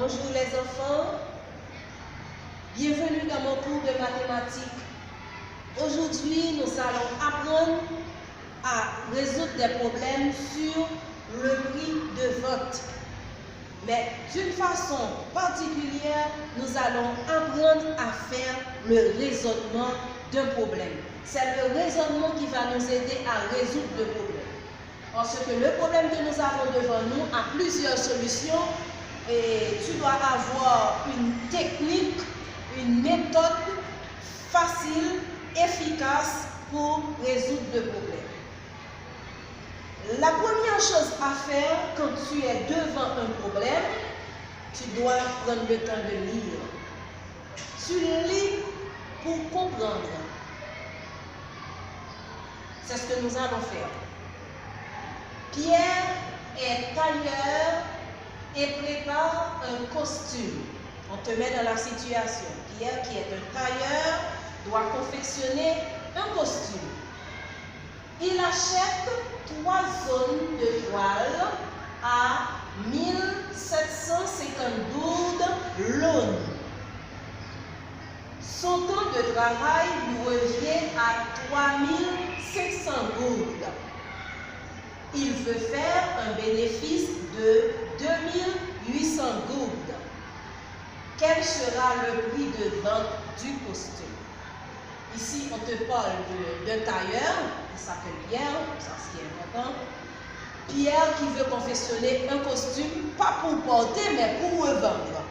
Bonjour les enfants, bienvenue dans mon cours de mathématiques. Aujourd'hui, nous allons apprendre à résoudre des problèmes sur le prix de vente. Mais d'une façon particulière, nous allons apprendre à faire le raisonnement d'un problème. C'est le raisonnement qui va nous aider à résoudre le problème. Parce que le problème que nous avons devant nous a plusieurs solutions et tu dois avoir une technique, une méthode facile, efficace pour résoudre le problème. La première chose à faire quand tu es devant un problème, tu dois prendre le temps de lire. Tu lis pour comprendre. C'est ce que nous allons faire. Pierre est tailleur et prépare un costume. On te met dans la situation. Pierre, qui est un tailleur, doit confectionner un costume. Il achète 3 zones de toile à 1750 gourdes l'aune. Son temps de travail lui revient à 3500 gourdes. Il veut faire un bénéfice de 2800 gourdes. Quel sera le prix de vente du costume? Ici, on te parle d'un tailleur, qui s'appelle Pierre, ça c'est important. Pierre qui veut confectionner un costume, pas pour porter, mais pour revendre.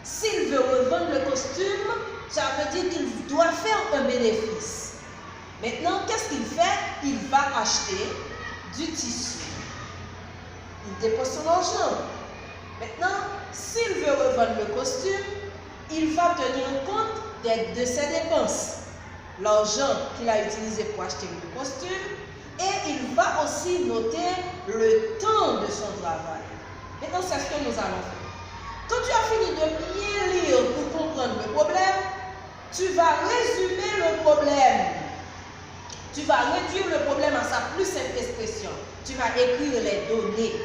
S'il veut revendre le costume, ça veut dire qu'il doit faire un bénéfice. Maintenant, qu'est-ce qu'il fait? Il va acheter du tissu. Il dépose son argent. Maintenant, s'il veut revendre le costume, il va tenir compte de ses dépenses. L'argent qu'il a utilisé pour acheter le costume, et il va aussi noter le temps de son travail. Maintenant, c'est ce que nous allons faire. Quand tu as fini de bien lire pour comprendre le problème, tu vas résumer le problème. Tu vas réduire le problème à sa plus simple expression. Tu vas écrire les données.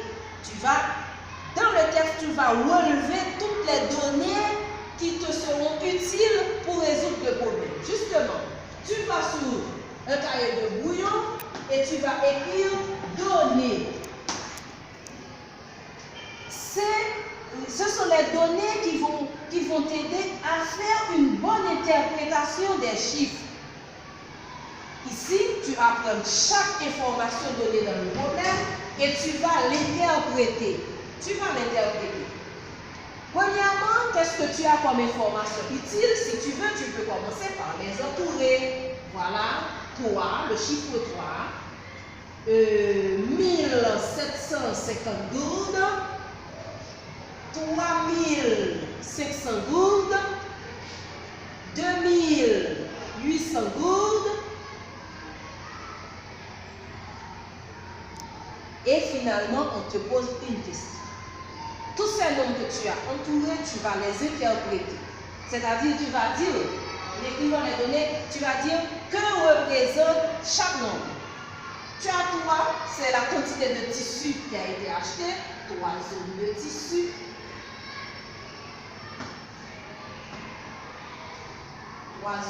Dans le texte, tu vas relever toutes les données qui te seront utiles pour résoudre le problème. Justement, tu vas sur un cahier de brouillon et tu vas écrire données. Ce sont les données qui vont t'aider à faire une bonne interprétation des chiffres. Ici, tu apprends chaque information donnée dans le problème et tu vas l'interpréter. Premièrement, qu'est-ce que tu as comme information utile? Si tu veux, tu peux commencer par les entourer. Voilà, 3, le chiffre 3, 1750 gourdes, 3500 gourdes, 2800 gourdes, et finalement, on te pose une question. Tous ces nombres que tu as entourés, tu vas les interpréter. C'est-à-dire, tu vas dire, en écrivant les données, tu vas dire que représente chaque nombre. Tu as 3, c'est la quantité de tissu qui a été acheté, 3 zones de tissu.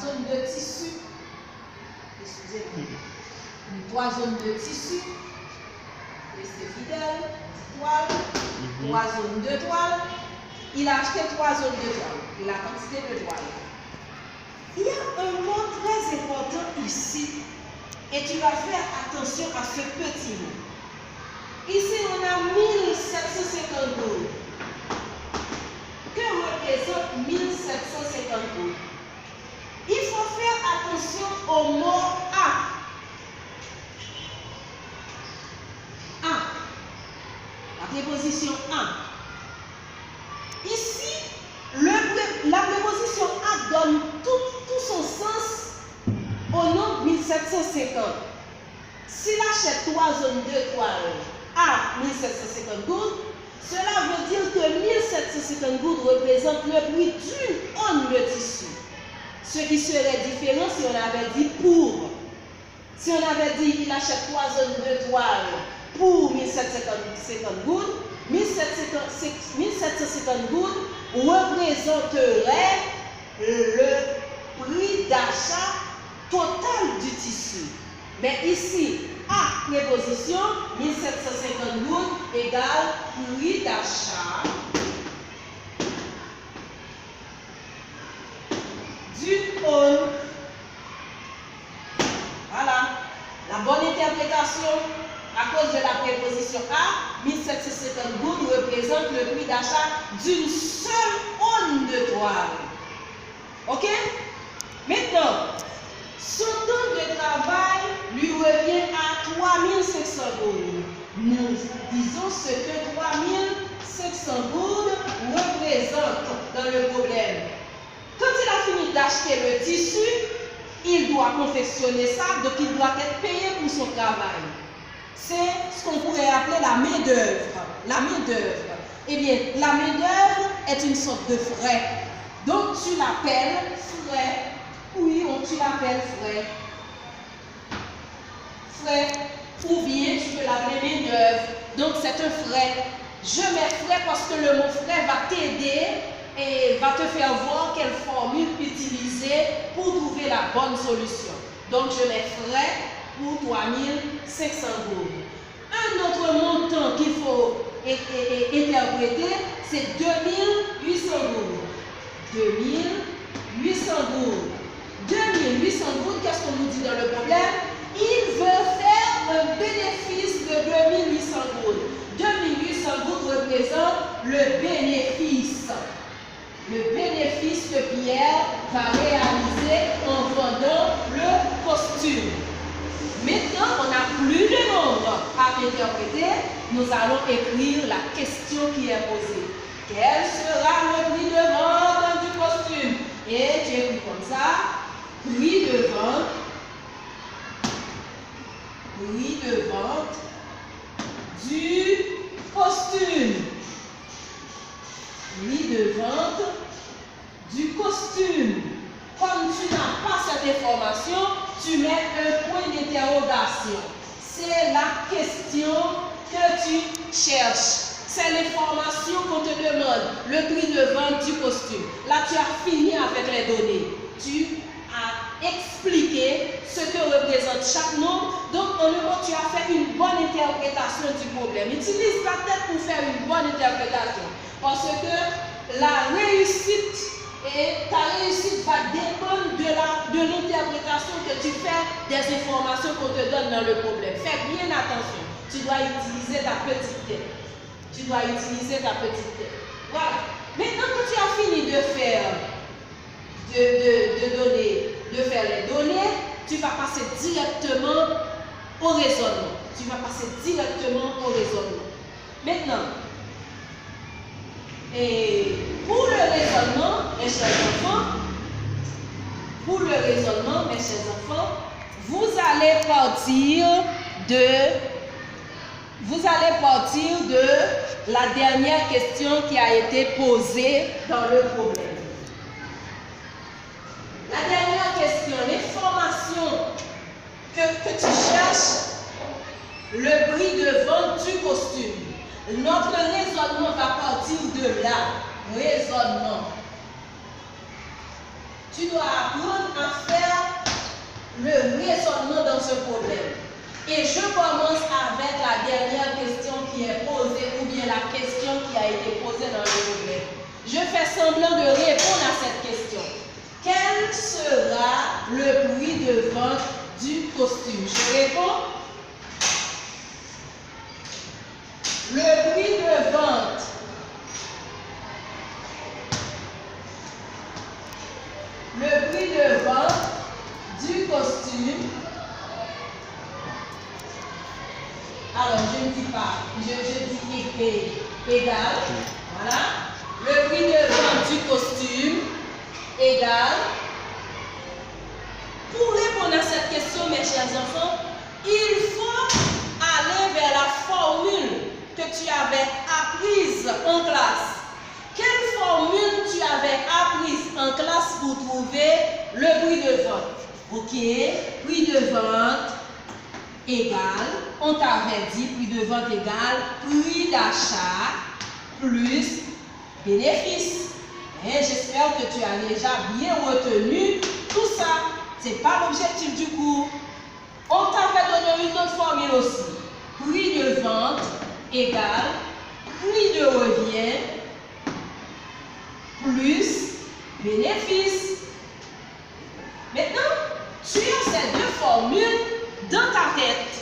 Zones de tissu. Excusez-moi. 3 zones de tissu. Restez fidèle. Toile. 3 zones de toile. Il a acheté 3 zones de toile. Et la quantité de toile. Il y a un mot très important ici. Et tu vas faire attention à ce petit mot. Ici, on a 1750 gourdes. Que représente 1750 gourdes? Il faut faire attention au mot A. A. La préposition A. Ici, la préposition A donne tout son sens au nom de 1750. S'il achète 3 zones de toile à 1750 gourdes, cela veut dire que 1750 gourdes représente le prix d'une onde de tissu. Ce qui serait différent si on avait dit pour. Si on avait dit qu'il achète 3 zones de toile pour 1750 gourdes, 1750 gourdes représenterait le prix d'achat total du tissu. Mais ici, à préposition, 1750 gouttes égale prix d'achat du haul. Voilà. La bonne interprétation, à cause de la préposition à, 1750 gouttes représente le prix d'achat d'une seule aune de toile. Ok? Maintenant, son temps de travail lui revient à 3500 gouttes. Nous disons ce que 3500 gouttes représente dans le problème. Quand il a fini d'acheter le tissu, il doit confectionner ça, donc il doit être payé pour son travail. C'est ce qu'on pourrait appeler la main-d'œuvre. La main-d'œuvre. Eh bien, la main-d'œuvre est une sorte de frais. Donc tu l'appelles frais. Oui, tu l'appelles frais. Frais. Ou bien tu peux l'appeler main-d'œuvre. Donc c'est un frais. Je mets frais parce que le mot frais va t'aider et va te faire voir quelle formule utiliser pour trouver la bonne solution. Donc je mets frais pour 3500 gouttes. Un autre montant qu'il faut interpréter, c'est 2800 gouttes. 2800 gouttes. 2800 gouttes, qu'est-ce qu'on nous dit dans le problème? Il veut faire un bénéfice de 2800 gouttes. 2800 gouttes représente le bénéfice. Le bénéfice que Pierre va réaliser en vendant le costume. Maintenant, on n'a plus de nombre à interpréter. Nous allons écrire la question qui est posée. Quel sera le prix de vente du costume? Et tu écris comme ça. Prix de vente. Prix de vente du costume. Prix de vente du costume. Comme tu n'as pas cette information, tu mets un point d'interrogation. C'est la question que tu cherches. C'est l'information qu'on te demande. Le prix de vente du costume. Là, tu as fini avec les données. Tu as expliqué ce que représente chaque nombre. Donc, en un mot, tu as fait une bonne interprétation du problème. Utilise ta tête pour faire une bonne interprétation. Parce que la réussite et ta réussite va dépendre de l'interprétation que tu fais des informations qu'on te donne dans le problème. Fais bien attention. Tu dois utiliser ta petite tête. Tu dois utiliser ta petite tête. Voilà. Maintenant que tu as fini de faire, de faire les données, tu vas passer directement au raisonnement. Tu vas passer directement au raisonnement. Maintenant, et pour le raisonnement, mes chers enfants, vous allez partir de la dernière question qui a été posée dans le problème. La dernière question, l'information que tu cherches, le prix de vente du costume. Notre raisonnement va partir de là. Raisonnement. Tu dois apprendre à faire le raisonnement dans ce problème. Et je commence avec la dernière question qui est posée ou bien la question qui a été posée dans le problème. Je fais semblant de répondre à cette question. Quel sera le prix de vente du costume? Je réponds. Le prix de vente du costume. Alors, je ne dis pas, je dis égal. Voilà. Le prix de vente du costume égal. Pour répondre à cette question, mes chers enfants, il faut aller vers la formule que tu avais apprise en classe. Quelle formule tu avais apprise en classe pour trouver le prix de vente? Ok, prix de vente égale, on t'avait dit prix de vente égale prix d'achat plus bénéfice. Et j'espère que tu as déjà bien retenu tout ça. Ce n'est pas l'objectif du cours. On t'avait donné une autre formule aussi. Prix de vente égale prix de revient plus bénéfice. Maintenant, tu as ces deux formules dans ta tête.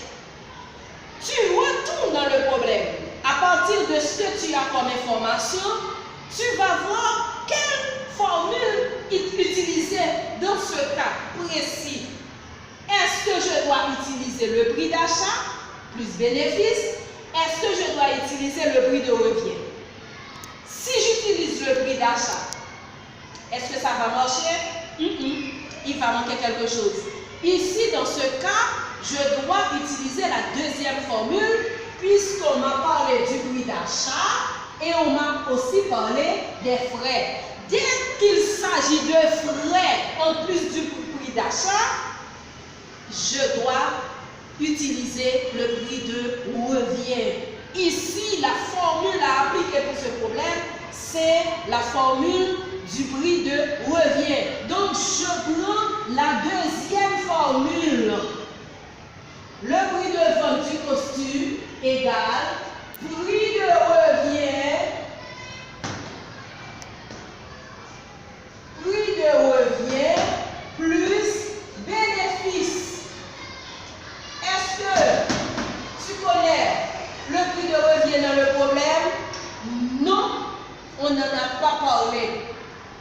Tu retournes dans le problème. À partir de ce que tu as comme information, tu vas voir quelle formule utiliser dans ce cas précis. Est-ce que je dois utiliser le prix d'achat plus bénéfice? Est-ce que je dois utiliser le prix de revient? Si j'utilise le prix d'achat, est-ce que ça va marcher? Il va manquer quelque chose. Ici, dans ce cas, je dois utiliser la deuxième formule puisqu'on m'a parlé du prix d'achat et on m'a aussi parlé des frais. Dès qu'il s'agit de frais en plus du prix d'achat, je dois utiliser le prix de revient. Ici, la formule à appliquer pour ce problème, c'est la formule du prix de revient. Donc, je prends la deuxième formule. Le prix de vente du costume égale prix de revient plus bénéfice. Est-ce que tu connais le prix de revient dans le problème? Non, on n'en a pas parlé.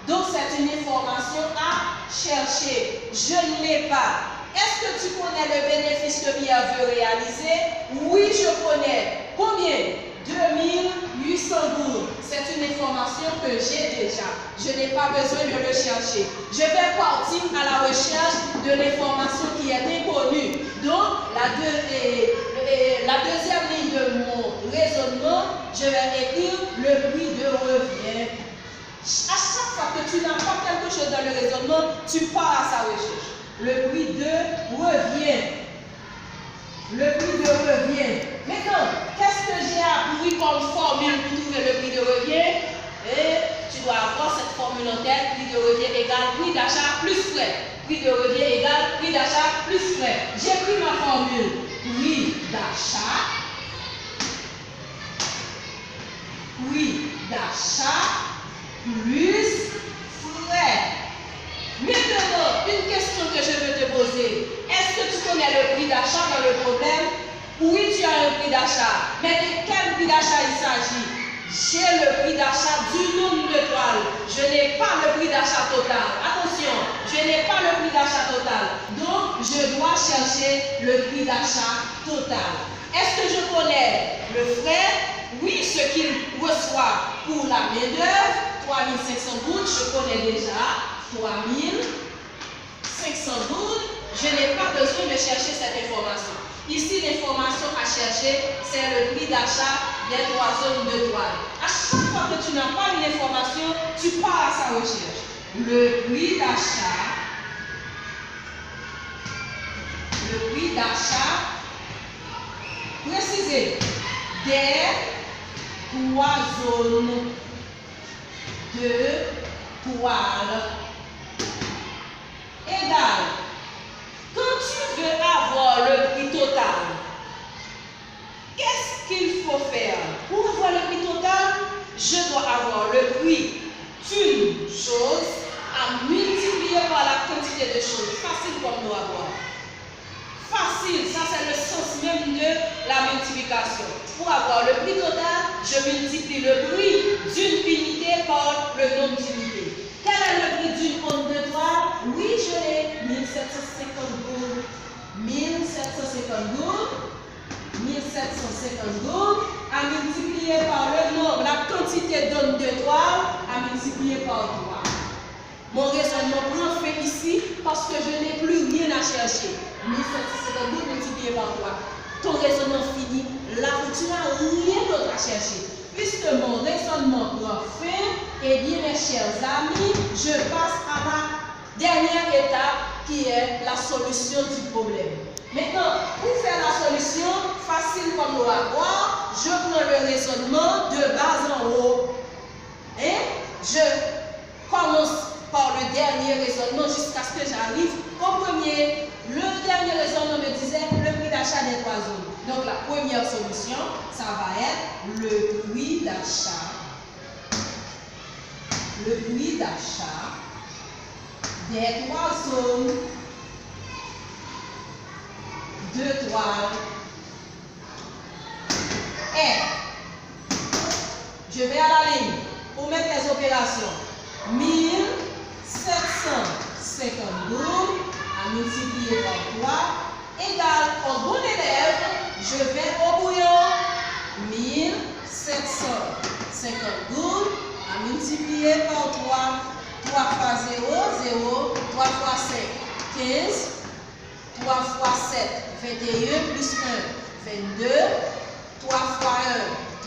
Donc c'est une information à chercher. Je ne l'ai pas. Est-ce que tu connais le bénéfice que Pierre veut réaliser? Oui, je connais. Combien? 2800 gourdes. C'est une information que j'ai déjà. Je n'ai pas besoin de le chercher. Je vais partir à la recherche de l'information qui est inconnue. Donc, la deuxième ligne de mon raisonnement, je vais écrire le prix de revient. À chaque fois que tu n'as pas quelque chose dans le raisonnement, tu pars à sa recherche. Le prix de revient. Le prix de revient. Maintenant, qu'est-ce que j'ai appris comme formule pour trouver le prix de revient? Et tu dois avoir cette formule en tête. Prix de revient égale prix d'achat plus frais. Prix de revient égale prix d'achat plus frais. J'ai pris ma formule. Prix d'achat. Prix d'achat plus frais. Maintenant, une question que je veux te poser. Est-ce que tu connais le prix d'achat dans le problème? Oui, tu as un prix d'achat. Mais de quel prix d'achat il s'agit? J'ai le prix d'achat du nombre de toiles. Je n'ai pas le prix d'achat total. Attention, je n'ai pas le prix d'achat total. Donc, je dois chercher le prix d'achat total. Est-ce que je connais le frais? Oui, ce qu'il reçoit pour la main-d'œuvre, 3500 gouttes, je connais déjà. 3500 gouttes, je n'ai pas besoin de chercher cette information. Ici, l'information à chercher, c'est le prix d'achat des 3 zones de toile. À chaque fois que tu n'as pas une information, tu pars à sa recherche. Le prix d'achat précisé des 3 zones de toile. Égal. Quand tu veux avoir le prix total, qu'est-ce qu'il faut faire? Pour avoir le prix total, je dois avoir le prix d'une chose à multiplier par la quantité de choses. Facile comme nous avoir. Facile, ça c'est le sens même de la multiplication. Pour avoir le prix total, je multiplie le prix d'une unité par le nombre d'unités. Quel est le prix d'une onde de toile? Oui, je l'ai. 1750 gouttes. 1750 gouttes. 1750 gouttes à multiplier par le nombre, la quantité d'ondes de toile à multiplier par 3. Mon raisonnement prend fin ici parce que je n'ai plus rien à chercher. 1750 gouttes multiplié par 3. Ton raisonnement finit là où tu n'as rien d'autre à chercher. Puisque mon raisonnement prend fin, eh bien mes chers amis, je passe à ma dernière étape qui est la solution du problème. Maintenant, pour faire la solution, facile comme l'on va voir, je prends le raisonnement de bas en haut. Et je le prix d'achat des 3 zones de toile est, je vais à la ligne pour mettre les opérations, 1750 gouttes à multiplier par 3 égale, en bon élève, je vais au bouillon, 1750 gouttes à multiplier par 3. 3 fois 0, 0, 3 fois 5, 15, 3 fois 7, 21 plus 1, 22, 3 fois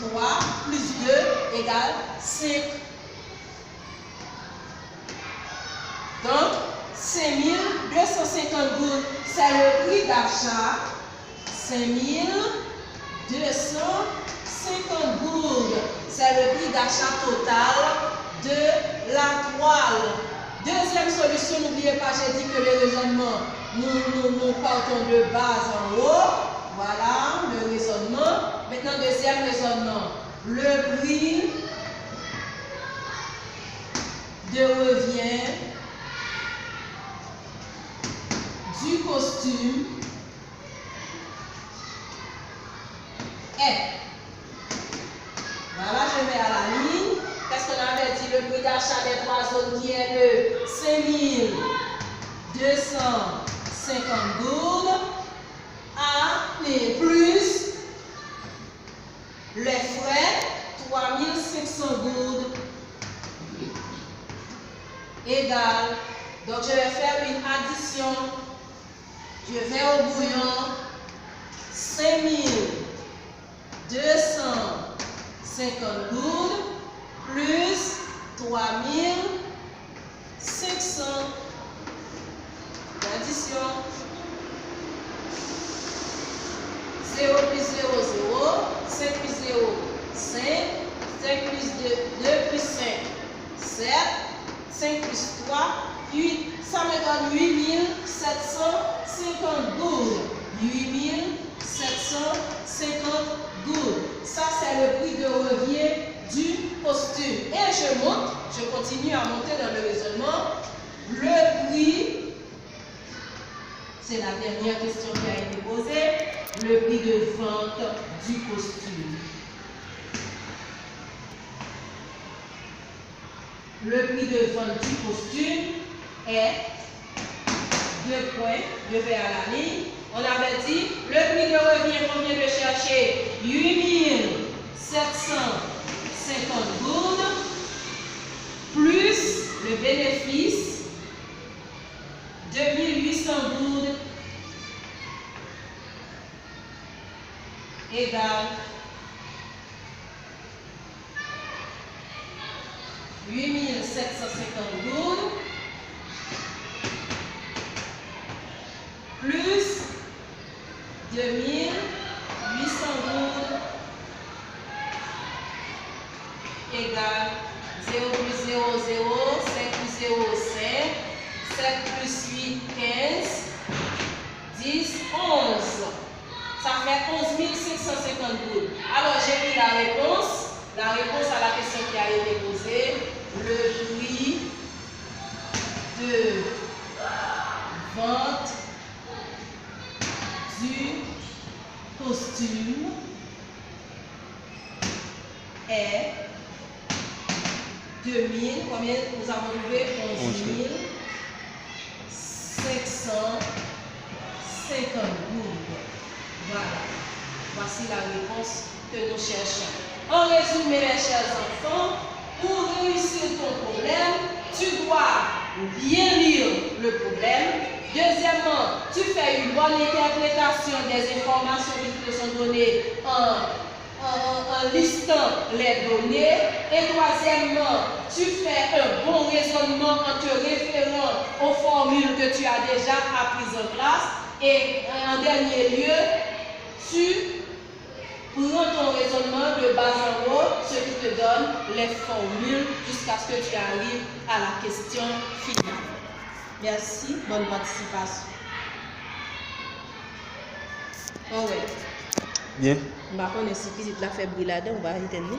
1, 3, plus 2 égale 5. Donc, 5250 gouttes, c'est le prix d'achat. 5250 gouttes, c'est le prix d'achat total de la toile. Deuxième solution, n'oubliez pas, j'ai dit que le raisonnement, nous partons de bas en haut. Voilà le raisonnement. Maintenant, deuxième raisonnement. Le prix de revient du costume est. Voilà, je vais à la ligne. Qu'est-ce qu'on avait dit? Le prix d'achat des 3 zones qui est de 5250 gouttes et plus les frais 3500 gouttes égale. Donc je vais faire une addition. Je vais au bouillon 5250 gouttes plus 3500. L'addition. 0 plus 0, 0. 5 plus 0, 5. 5 plus 2, 2 plus 5, 7. 5 plus 3, 8. Ça me donne 8750 gouttes. 8750 gouttes. Ça, c'est le prix de revient du costume. Et je monte, je continue à monter dans le raisonnement. Le prix, c'est la dernière question qui a été posée, le prix de vente du costume. Le prix de vente du costume est 2 points, je vais à la ligne. On avait dit, le prix de revient qu'on vient de chercher, 8750 gouttes, plus le bénéfice, 2800 gouttes, égale 8750 gouttes, plus 2800 gouttes, égale 0 plus 0, 0, 5 plus 0, 5, 7 plus 8, 15, 10, 11. Ça fait 11 550 gouttes. Alors, j'ai pris la réponse. La réponse à la question qui a été posée. Le prix de vente du costume est 2000. Combien nous avons trouvé? 11 550 gouttes. Voilà. Voici la réponse que nous cherchons. En résumé, mes chers enfants, pour réussir ton problème, tu dois bien lire le problème. Deuxièmement, tu fais une bonne interprétation des informations qui te sont données en listant les données. Et troisièmement, tu fais un bon raisonnement en te référant aux formules que tu as déjà apprises en classe. Et en dernier lieu, tu prends ton raisonnement de bas en haut, ce qui te donne les formules jusqu'à ce que tu arrives à la question finale. Merci, bonne participation. Oh ouais. Bien. Je vais si la fait briller là-dedans, on va y tenir.